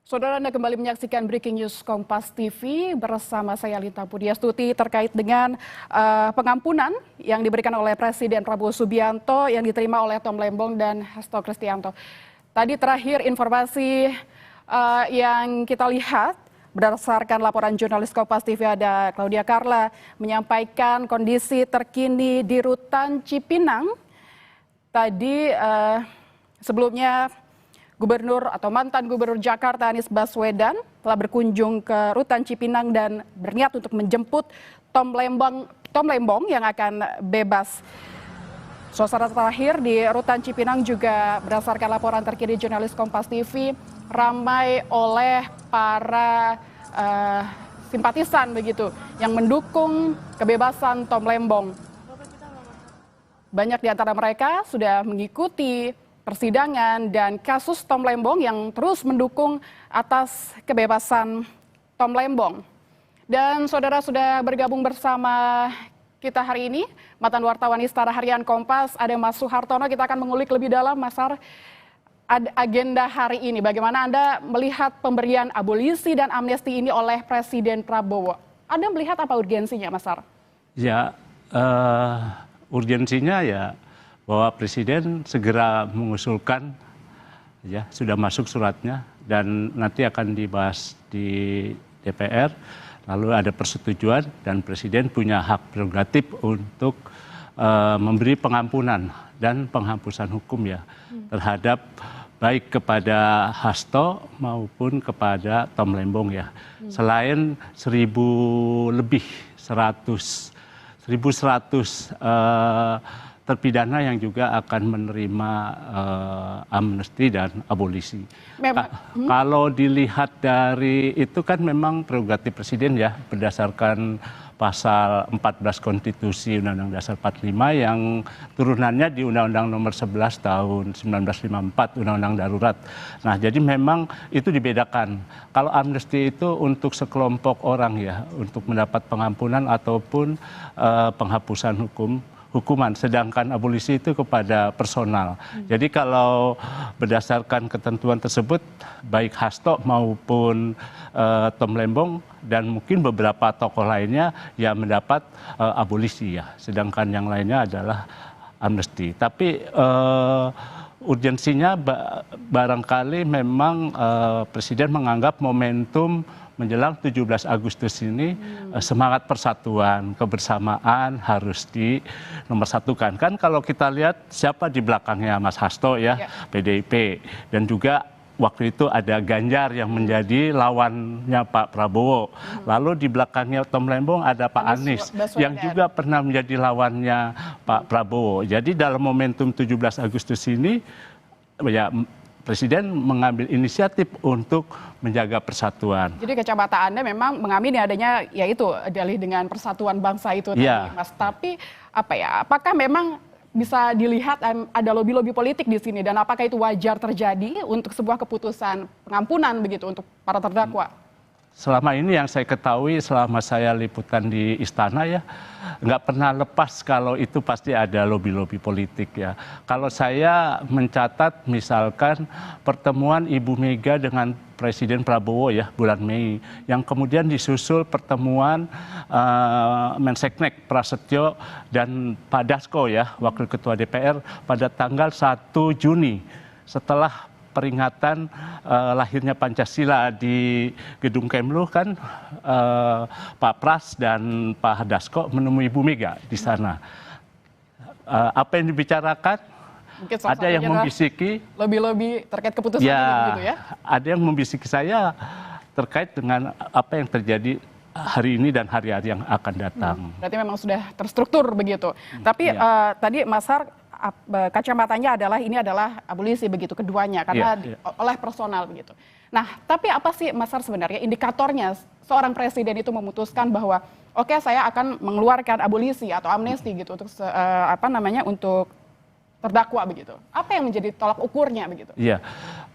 Saudara, Anda kembali menyaksikan Breaking News Kompas TV bersama saya Lita Pudiastuti terkait dengan pengampunan yang diberikan oleh Presiden Prabowo Subianto yang diterima oleh Tom Lembong dan Hasto Kristianto. Tadi terakhir informasi yang kita lihat berdasarkan laporan jurnalis Kompas TV ada Claudia Carla menyampaikan kondisi terkini di Rutan Cipinang. Tadi sebelumnya Gubernur atau mantan Gubernur Jakarta Anies Baswedan telah berkunjung ke Rutan Cipinang dan berniat untuk menjemput Tom Lembong yang akan bebas. Suasana terakhir di Rutan Cipinang juga berdasarkan laporan terkini jurnalis Kompas TV ramai oleh para simpatisan begitu yang mendukung kebebasan Tom Lembong. Banyak di antara mereka sudah mengikuti persidangan dan kasus Tom Lembong yang terus mendukung atas kebebasan Tom Lembong. Dan saudara sudah bergabung bersama kita hari ini, mantan wartawan Istana Harian Kompas, ada Mas Suhartono. Kita akan mengulik lebih dalam, Mas Har, agenda hari ini. Bagaimana Anda melihat pemberian abolisi dan amnesti ini oleh Presiden Prabowo? Anda melihat apa urgensinya, Mas Har? Ya, urgensinya ya bahwa Presiden segera mengusulkan, ya sudah masuk suratnya dan nanti akan dibahas di DPR, lalu ada persetujuan dan Presiden punya hak prerogatif untuk memberi pengampunan dan penghapusan hukum ya terhadap baik kepada Hasto maupun kepada Tom Lembong ya. Selain 1.100 terpidana yang juga akan menerima amnesti dan abolisi. Kalau dilihat dari itu kan memang prerogatif Presiden ya berdasarkan pasal 14 Konstitusi Undang-Undang Dasar 45 yang turunannya di Undang-Undang Nomor 11 tahun 1954 Undang-Undang Darurat. Nah, jadi memang itu dibedakan. Kalau amnesti itu untuk sekelompok orang ya, untuk mendapat pengampunan ataupun penghapusan hukuman, sedangkan abolisi itu kepada personal. Jadi kalau berdasarkan ketentuan tersebut, baik Hasto maupun Tom Lembong dan mungkin beberapa tokoh lainnya ya mendapat abolisi ya, sedangkan yang lainnya adalah amnesti. Tapi urgensinya barangkali memang Presiden menganggap momentum menjelang 17 Agustus ini semangat persatuan, kebersamaan harus dinomorsatukan. Kan kalau kita lihat siapa di belakangnya Mas Hasto ya, PDIP. Dan juga waktu itu ada Ganjar yang menjadi lawannya Pak Prabowo. Lalu di belakangnya Tom Lembong ada Pak Anies yang juga pernah menjadi lawannya Pak Prabowo. Jadi dalam momentum 17 Agustus ini ya Presiden mengambil inisiatif untuk menjaga persatuan. Jadi kacamata Anda memang mengamini adanya yaitu dalih dengan persatuan bangsa itu tadi, Mas. Tapi apa ya? Apakah memang bisa dilihat ada lobby-lobby politik di sini dan apakah itu wajar terjadi untuk sebuah keputusan pengampunan begitu untuk para terdakwa? Selama ini yang saya ketahui selama saya liputan di istana ya nggak pernah lepas kalau itu pasti ada lobby-lobby politik ya. Kalau saya mencatat misalkan pertemuan Ibu Mega dengan Presiden Prabowo ya bulan Mei yang kemudian disusul pertemuan Menseknek Prasetyo dan Pak Dasko ya Wakil Ketua DPR pada tanggal 1 Juni setelah peringatan lahirnya Pancasila di Gedung Kemlu kan Pak Pras dan Pak Dasko menemui Ibu Mega di sana. Apa yang dibicarakan? Mungkin ada yang membisiki lobby-lobby terkait keputusan ya, gitu ya. Ada yang membisiki saya terkait dengan apa yang terjadi hari ini dan hari-hari yang akan datang. Berarti memang sudah terstruktur begitu. Tapi tadi Mas Har kacamatanya adalah ini adalah abolisi begitu keduanya karena oleh personal begitu. Nah, tapi apa sih Mas Har sebenarnya indikatornya seorang presiden itu memutuskan bahwa oke, saya akan mengeluarkan abolisi atau amnesti gitu untuk untuk terdakwa begitu. Apa yang menjadi tolak ukurnya begitu? Iya.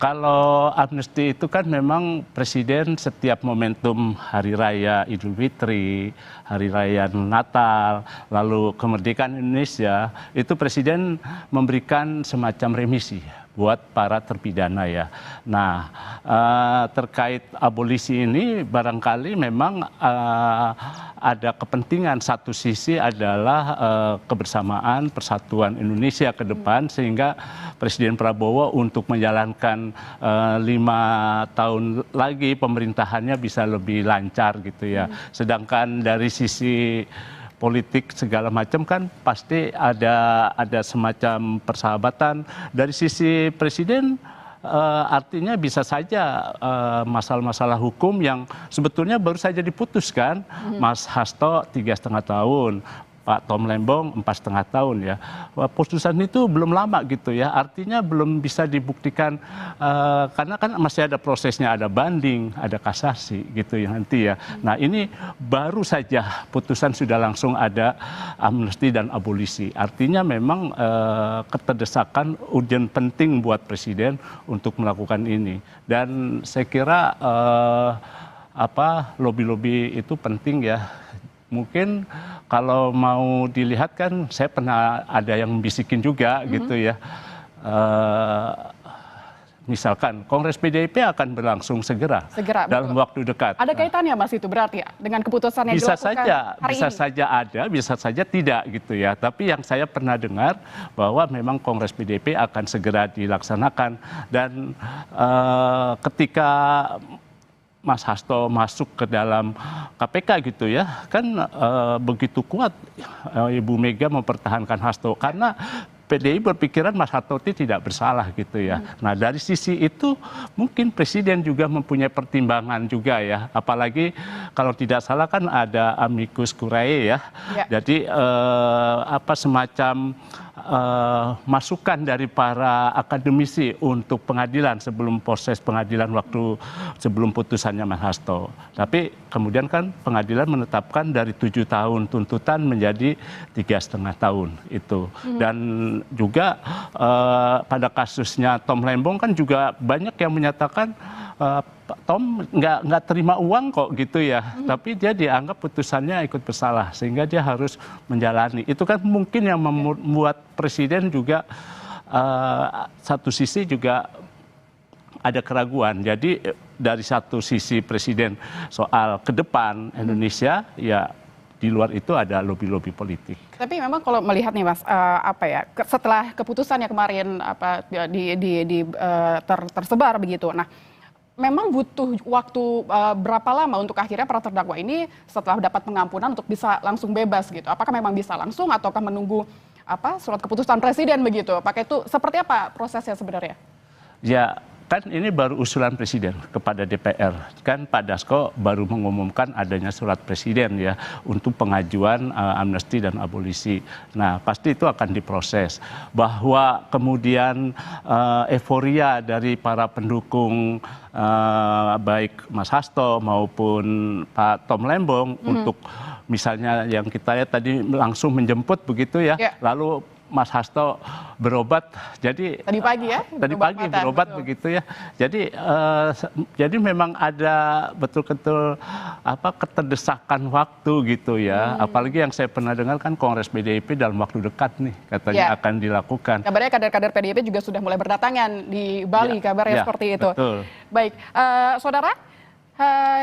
Kalau amnesti itu kan memang Presiden setiap momentum Hari Raya Idul Fitri, Hari Raya Natal, lalu kemerdekaan Indonesia, itu Presiden memberikan semacam remisi buat para terpidana ya. Nah, terkait abolisi ini barangkali memang ada kepentingan, satu sisi adalah kebersamaan persatuan Indonesia ke depan, sehingga Presiden Prabowo untuk menjalankan 5 tahun lagi pemerintahannya bisa lebih lancar gitu ya. Sedangkan dari sisi politik segala macam kan pasti ada semacam persahabatan. Dari sisi presiden artinya bisa saja masalah-masalah hukum yang sebetulnya baru saja diputuskan. Mas Hasto 3,5 tahun, Pak Tom Lembong 4,5 tahun ya. Putusan itu belum lama gitu ya, artinya belum bisa dibuktikan karena kan masih ada prosesnya, ada banding, ada kasasi gitu ya nanti ya. Nah ini baru saja putusan sudah langsung ada amnesti dan abolisi, artinya memang keterdesakan urgen penting buat presiden untuk melakukan ini. Dan saya kira lobby-lobby itu penting ya. Mungkin kalau mau dilihat kan saya pernah ada yang bisikin juga gitu ya. Misalkan Kongres PDIP akan berlangsung segera dalam waktu dekat. Ada kaitannya Mas itu berarti ya dengan keputusan yang bisa dilakukan saja, hari bisa ini? saja ada, bisa saja tidak gitu ya. Tapi yang saya pernah dengar bahwa memang Kongres PDIP akan segera dilaksanakan, dan ketika Mas Hasto masuk ke dalam KPK gitu ya, kan begitu kuat Ibu Mega mempertahankan Hasto karena PDI berpikiran Mas Hasto tidak bersalah gitu ya. Nah dari sisi itu mungkin presiden juga mempunyai pertimbangan juga ya, apalagi kalau tidak salah kan ada amicus curiae ya. Jadi semacam masukan dari para akademisi untuk pengadilan sebelum proses pengadilan waktu sebelum putusannya Mas Hasto. Tapi kemudian kan pengadilan menetapkan dari 7 tahun tuntutan menjadi 3,5 tahun itu. Dan juga pada kasusnya Tom Lembong kan juga banyak yang menyatakan Tom nggak terima uang kok gitu ya, tapi dia dianggap putusannya ikut bersalah sehingga dia harus menjalani. Itu kan mungkin yang membuat presiden juga satu sisi juga ada keraguan. Jadi dari satu sisi presiden soal ke depan Indonesia, ya di luar itu ada lobby-lobby politik. Tapi memang kalau melihat nih Mas, setelah keputusannya kemarin tersebar begitu. Nah, memang butuh waktu berapa lama untuk akhirnya para terdakwa ini setelah dapat pengampunan untuk bisa langsung bebas gitu? Apakah memang bisa langsung ataukah menunggu surat keputusan presiden begitu? Apakah itu seperti apa prosesnya sebenarnya? Ya, kan ini baru usulan presiden kepada DPR. Kan Pak Dasko baru mengumumkan adanya surat presiden ya untuk pengajuan amnesti dan abolisi. Nah, pasti itu akan diproses. Bahwa kemudian euforia dari para pendukung baik Mas Hasto maupun Pak Tom Lembong untuk misalnya yang kita lihat tadi langsung menjemput begitu ya. Lalu Mas Hasto berobat, jadi tadi pagi ya? Tadi pagi berobat begitu ya. Jadi memang ada betul-betul keterdesakan waktu gitu ya. Apalagi yang saya pernah dengar kan Kongres PDIP dalam waktu dekat nih katanya akan dilakukan. Kabarnya kader-kader PDIP juga sudah mulai berdatangan di Bali, kabarnya seperti itu. Betul. Baik, saudara,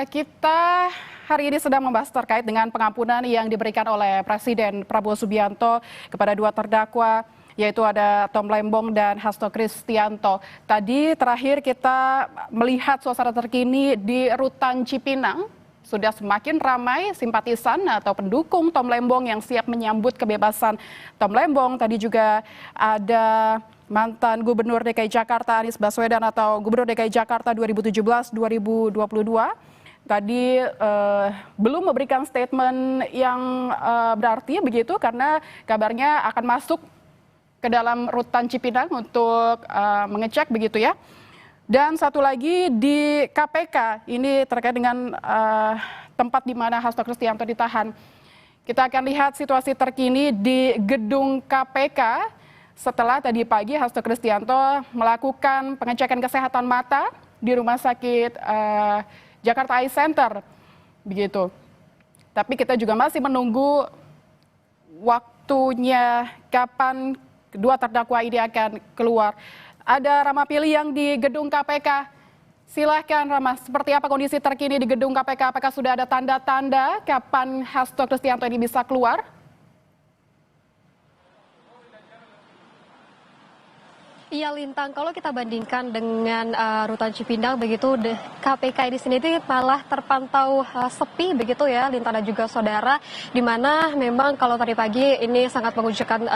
kita hari ini sedang membahas terkait dengan pengampunan yang diberikan oleh Presiden Prabowo Subianto kepada 2 terdakwa, yaitu ada Tom Lembong dan Hasto Kristianto. Tadi terakhir kita melihat suasana terkini di Rutan Cipinang. Sudah semakin ramai simpatisan atau pendukung Tom Lembong yang siap menyambut kebebasan Tom Lembong. Tadi juga ada mantan Gubernur DKI Jakarta Anies Baswedan atau Gubernur DKI Jakarta 2017-2022. Tadi belum memberikan statement yang berarti begitu karena kabarnya akan masuk ke dalam Rutan Cipinang untuk mengecek begitu ya. Dan satu lagi di KPK, ini terkait dengan tempat di mana Hasto Kristianto ditahan. Kita akan lihat situasi terkini di gedung KPK setelah tadi pagi Hasto Kristianto melakukan pengecekan kesehatan mata di Rumah Sakit Jakarta Eye Center, begitu. Tapi kita juga masih menunggu waktunya kapan kedua terdakwa ini akan keluar. Ada Rama Pili yang di gedung KPK. Silahkan Rama, seperti apa kondisi terkini di gedung KPK? Apakah sudah ada tanda-tanda kapan Hasto Kristianto ini bisa keluar? Iya Lintang, kalau kita bandingkan dengan rutan Cipinang begitu, KPK di sini malah terpantau sepi begitu ya Lintang dan juga saudara, di mana memang kalau tadi pagi ini sangat mengunjukkan